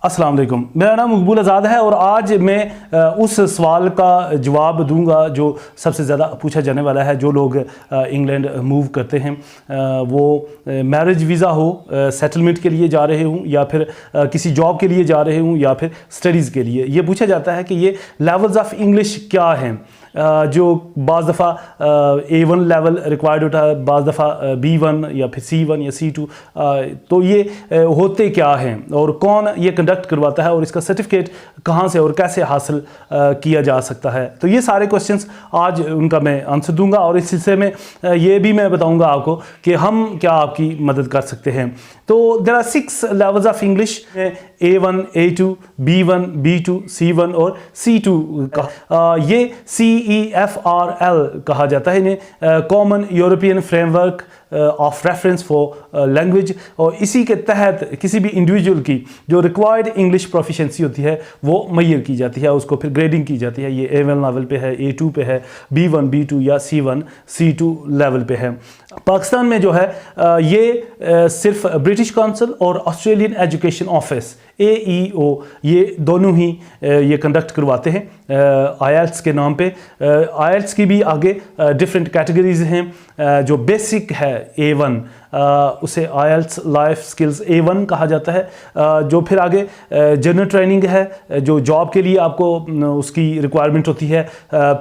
अस्सलाम वालेकुम, मेरा नाम मकबूल आज़ाद है और आज मैं उस सवाल का जवाब दूंगा जो सबसे ज़्यादा पूछा जाने वाला है। जो लोग इंग्लैंड मूव करते हैं वो मैरिज वीज़ा हो, सेटलमेंट के लिए जा रहे हों या फिर किसी जॉब के लिए जा रहे हों या फिर स्टडीज़ के लिए, ये पूछा जाता है कि ये लेवल्स ऑफ इंग्लिश क्या हैं। जो बाज़ दफ़ा A1 लेवल रिक्वायर्ड होता है, बाज़ दफ़ा B1 या फिर C1 या C2। तो ये होते क्या हैं और कौन ये कंडक्ट करवाता है और इसका सर्टिफिकेट कहाँ से और कैसे हासिल किया जा सकता है। तो ये सारे क्वेश्चंस आज उनका मैं आंसर दूंगा और इस सिलसिले में ये भी मैं बताऊंगा आपको कि हम क्या आपकी मदद कर सकते हैं। तो there are 6 levels of English, A1, A2, B1, B2, C1 और C2 का। ये CEFRL कहा जाता है इन्हें, common European framework of reference for language. और इसी के तहत किसी भी इंडिविजुअल की जो रिक्वायर्ड इंग्लिश प्रोफिशेंसी होती है वो मैयर की जाती है, उसको फिर ग्रेडिंग की जाती है। ये A1 लेवल पे है, A2 पे है, B1, B2 या C1, C2 लेवल पे है। पाकिस्तान में जो है ये सिर्फ ब्रिटिश काउंसिल और ऑस्ट्रेलियन एजुकेशन ऑफिस AEO ये दोनों ही ये कंडक्ट करवाते हैं IELTS के नाम पे। IELTS की भी आगे डिफरेंट कैटेगरीज हैं। जो बेसिक है A1 उसे IELTS लाइफ स्किल्स A1 कहा जाता है। जो फिर आगे जनरल ट्रेनिंग है, जो जॉब के लिए आपको उसकी रिक्वायरमेंट होती है।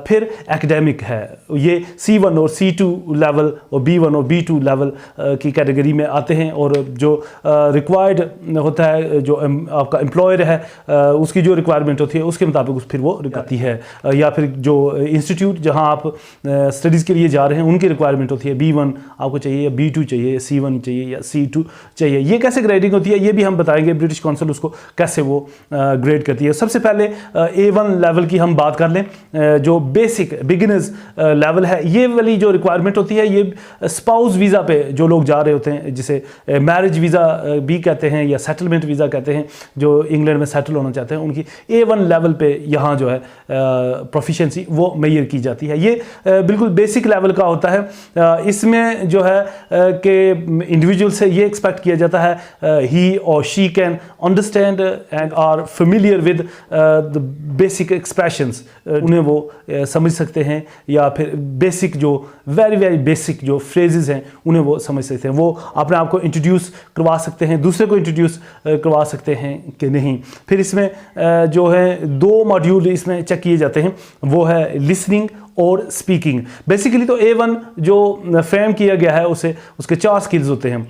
फिर एकेडमिक है, ये C1 और C2 लेवल और B1 और B2 लेवल की कैटेगरी में आते हैं। और जो रिक्वायर्ड होता है, जो आपका एम्प्लॉयर है उसकी जो रिक्वायरमेंट होती है उसके मुताबिक फिर वो आती है। या फिर जो इंस्टीट्यूट जहां आप स्टडीज़ के लिए जा रहे हैं उनकी रिक्वायरमेंट होती है, B1 आपको चाहिए या B2 चाहिए, C1 चाहिए या C2 चाहिए। ये कैसे ग्रेडिंग होती है ये भी हम बताएंगे, ब्रिटिश काउंसिल उसको कैसे वो ग्रेड करती है। सबसे पहले A1 लेवल की हम बात कर लें, जो बेसिक बिगिनर्स लेवल है। ये वाली जो रिक्वायरमेंट होती है ये स्पाउस वीज़ा पे जो लोग जा रहे होते हैं, जिसे मैरिज वीज़ा भी कहते हैं या सेटलमेंट वीज़ा कहते हैं, जो इंग्लैंड में सेटल होना चाहते हैं, उनकी A1 लेवल पे यहाँ जो है प्रोफिशेंसी वो मेजर की जाती है। ये बिल्कुल बेसिक लेवल का होता है। इसमें जो है कि इंडिविजुअल से ये एक्सपेक्ट किया जाता है ही और she can understand and are familiar with the basic expressions, उन्हें वो समझ सकते हैं या फिर बेसिक जो वेरी बेसिक जो फ्रेजेस हैं उन्हें वो समझ सकते हैं। वो अपने आप को इंट्रोड्यूस करवा सकते हैं, दूसरे को इंट्रोड्यूस करवा सकते हैं कि नहीं। फिर इसमें जो है 2 मॉड्यूल इसमें चेक किए जाते हैं, वो है लिसनिंग और स्पीकिंग। बेसिकली तो A1 जो फ्रेम किया गया है उसके 4 स्किल्स होते हैं,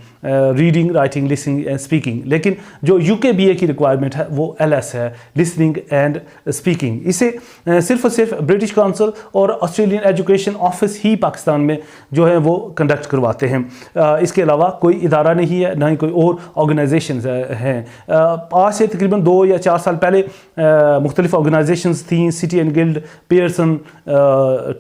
reading, writing, listening and speaking. लेकिन जो UK BA की रिक्वायरमेंट है वो LS है, लिसनिंग एंड स्पीकिंग। इसे सिर्फ और सिर्फ ब्रिटिश काउंसिल और ऑस्ट्रेलियन एजुकेशन ऑफिस ही पाकिस्तान में जो है वो कंडक्ट करवाते हैं। इसके अलावा कोई इदारा नहीं है, ना ही कोई और ऑर्गेनाइजेशन हैं। आज से तकरीबन 2 या 4 साल पहले मुख्तलिफ ऑर्गेनाइजेशंस थी, सिटी एंड गिल्ड, पियर्सन,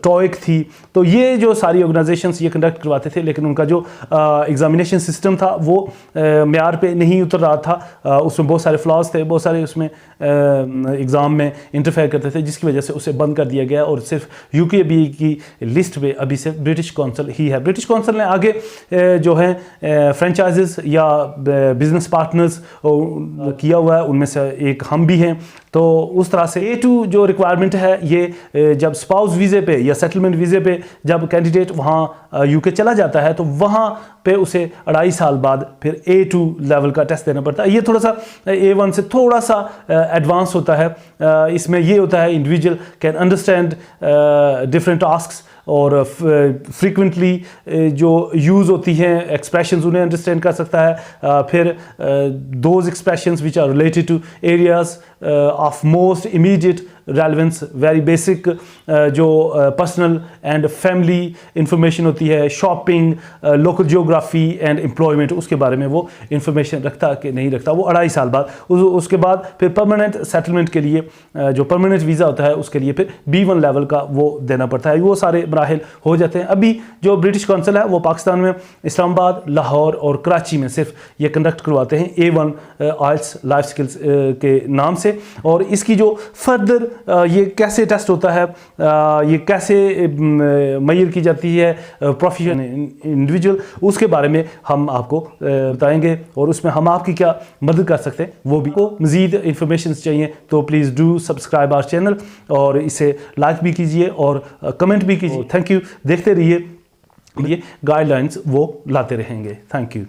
टॉइक थी। तो ये जो सारी ऑर्गेनाइजेशंस ये कंडक्ट करवाते थे, लेकिन उनका जो एग्जामिनेशन सिस्टम था वो मेयार पे नहीं उतर रहा था। उसमें बहुत सारे फ्लॉज थे, बहुत सारे उसमें एग्ज़ाम में इंटरफेयर करते थे, जिसकी वजह से उसे बंद कर दिया गया और सिर्फ UK BA की लिस्ट पे अभी सिर्फ ब्रिटिश काउंसिल ही है। ब्रिटिश काउंसिल ने आगे जो है फ्रेंचाइजेस या बिजनेस पार्टनर्स किया हुआ है, उनमें से एक हम भी हैं। तो उस तरह से A2 जो रिक्वायरमेंट है ये जब स्पाउस वीज़े पे या सेटलमेंट वीज़े पे जब कैंडिडेट वहाँ UK चला जाता है तो वहाँ पे उसे 2.5 साल बाद फिर A2 लेवल का टेस्ट देना पड़ता है। ये थोड़ा सा A1 से थोड़ा सा एडवांस होता है। इसमें ये होता है individual can understand different tasks और फ्रीक्वेंटली जो यूज़ होती हैं एक्सप्रेशंस उन्हें अंडरस्टैंड कर सकता है। फिर those expressions which are related to areas of most immediate relevance, very basic जो पर्सनल एंड फैमिली इंफॉर्मेशन होती है, shopping, local geography and employment, उसके बारे में वो इंफॉर्मेशन रखता कि नहीं रखता, वो 2.5 साल बाद। उसके बाद फिर परमानेंट सेटलमेंट के लिए जो परमानेंट वीज़ा होता है उसके लिए फिर B1 लेवल का वो देना पड़ता है। वो सारे مراحل ہو جاتے ہیں. ابھی جو برٹش کونسل ہے وہ پاکستان میں اسلام آباد، لاہور اور کراچی میں صرف یہ کنڈکٹ کرواتے ہیں A1 آئلٹس لائف سکلز کے نام سے. اور اس کی جو فردر یہ کیسے ٹیسٹ ہوتا ہے، یہ کیسے معیار کی جاتی ہے پروفیشن انڈیویجول، اس کے بارے میں ہم آپ کو بتائیں گے، اور اس میں ہم آپ کی کیا مدد کر سکتے ہیں وہ بھی. کو مزید انفارمیشن چاہیے تو please do subscribe our channel, اور اسے لائک بھی کیجئے اور کمنٹ بھی کیجئے. Thank you. دیکھتے رہیے، یہ گائیڈ لائنز وہ لاتے رہیں گے. Thank you.